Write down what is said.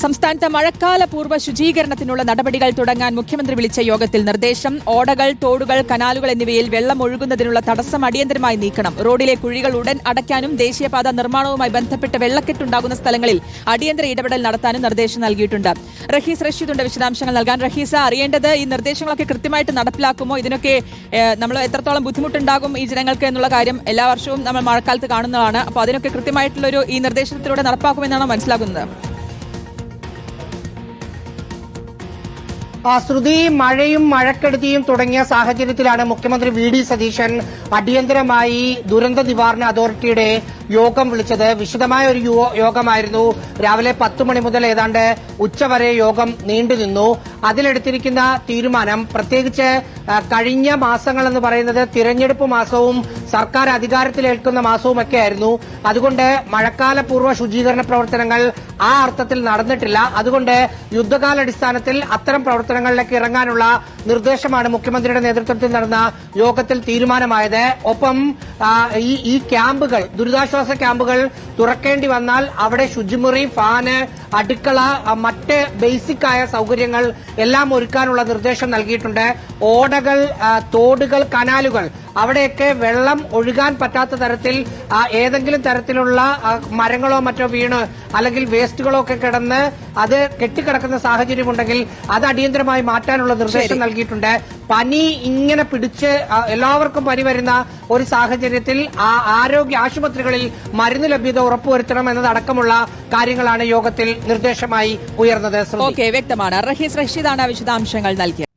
സംസ്ഥാനത്ത് മഴക്കാല പൂർവ്വ ശുചീകരണത്തിനുള്ള നടപടികൾ തുടങ്ങാൻ മുഖ്യമന്ത്രി വിളിച്ച യോഗത്തിൽ നിർദ്ദേശം. ഓടകൾ, തോടുകൾ, കനാലുകൾ എന്നിവയിൽ വെള്ളം ഒഴുകുന്നതിനുള്ള തടസ്സം അടിയന്തരമായി നീക്കണം. റോഡിലെ കുഴികൾ ഉടൻ അടയ്ക്കാനും ദേശീയപാത നിർമ്മാണവുമായി ബന്ധപ്പെട്ട് വെള്ളക്കെട്ടുണ്ടാകുന്ന സ്ഥലങ്ങളിൽ അടിയന്തര ഇടപെടൽ നടത്താനും നിർദ്ദേശം നൽകിയിട്ടുണ്ട്. റഹീസ് റഷീദുണ്ട് വിശദാംശങ്ങൾ നൽകാൻ. റഹീസ, അറിയേണ്ടത് ഈ നിർദ്ദേശങ്ങളൊക്കെ കൃത്യമായിട്ട് നടപ്പിലാക്കുമോ? ഇതിനൊക്കെ നമ്മൾ എത്രത്തോളം ബുദ്ധിമുട്ടുണ്ടാകും ഈ ജനങ്ങൾക്ക് എന്നുള്ള കാര്യം എല്ലാ വർഷവും നമ്മൾ മഴക്കാലത്ത് കാണുന്നതാണ്. അപ്പോൾ അതിനൊക്കെ കൃത്യമായിട്ടുള്ളൊരു ഈ നിർദ്ദേശത്തിലൂടെ നടപ്പാക്കുമെന്നാണ് മനസ്സിലാക്കുന്നത്. ശ്രുതി, മഴയും മഴക്കെടുതിയും തുടങ്ങിയ സാഹചര്യത്തിലാണ് മുഖ്യമന്ത്രി വി.ഡി. സതീശൻ അടിയന്തരമായി ദുരന്ത നിവാരണ അതോറിറ്റിയുടെ യോഗം വിളിച്ചത്. വിശദമായ ഒരു യോഗമായിരുന്നു. രാവിലെ 10 മണി മുതൽ ഏതാണ്ട് ഉച്ചവരെ യോഗം നീണ്ടുനിന്നു. അതിലെടുത്തിരിക്കുന്ന തീരുമാനം, പ്രത്യേകിച്ച് കഴിഞ്ഞ മാസങ്ങൾ എന്ന് പറയുന്നത് തിരഞ്ഞെടുപ്പ് മാസവും സർക്കാർ അധികാരത്തിലേൽക്കുന്ന മാസവുമൊക്കെ ആയിരുന്നു. അതുകൊണ്ട് മഴക്കാല പൂർവ്വ ശുചീകരണ പ്രവർത്തനങ്ങൾ ആ അർത്ഥത്തിൽ നടന്നിട്ടില്ല. അതുകൊണ്ട് യുദ്ധകാലാടിസ്ഥാനത്തിൽ അത്തരം പ്രവർത്തനങ്ങളിലേക്ക് ഇറങ്ങാനുള്ള നിർദ്ദേശമാണ് മുഖ്യമന്ത്രിയുടെ നേതൃത്വത്തിൽ നടന്ന യോഗത്തിൽ തീരുമാനമായത്. ഒപ്പം ഈ ക്യാമ്പുകൾ, ദുരിതാശ്വാസ ക്യാമ്പുകൾ തുറക്കേണ്ടി വന്നാൽ അവിടെ ശുചിമുറി, ഫാന്, അടുക്കള, മറ്റ് ബേസിക് ആയ സൗകര്യങ്ങൾ എല്ലാം ഒരുക്കാനുള്ള നിർദ്ദേശം നൽകിയിട്ടുണ്ട്. ഓടകൾ, തോടുകൾ, കനാലുകൾ അവിടെയൊക്കെ വെള്ളം ഒഴുകാൻ പറ്റാത്ത തരത്തിൽ ഏതെങ്കിലും തരത്തിലുള്ള മരങ്ങളോ മറ്റോ വീണ് അല്ലെങ്കിൽ വേസ്റ്റുകളോ ഒക്കെ കിടന്ന് അത് കെട്ടിക്കിടക്കുന്ന സാഹചര്യമുണ്ടെങ്കിൽ അത് അടിയന്തരമായി മാറ്റാനുള്ള നിർദ്ദേശം നൽകിയിട്ടുണ്ട്. പനി ഇങ്ങനെ പിടിച്ച് എല്ലാവർക്കും പനി വരുന്ന ഒരു സാഹചര്യത്തിൽ ആരോഗ്യ ആശുപത്രികളിൽ മരുന്ന് ലഭ്യത ഉറപ്പുവരുത്തണം എന്നതടക്കമുള്ള കാര്യങ്ങളാണ് യോഗത്തിൽ നിർദ്ദേശമായി ഉയർന്നത്. വ്യക്തമാണ്. റഹീസ് റഷീദാണ് വിശദാംശങ്ങൾ നൽകിയത്.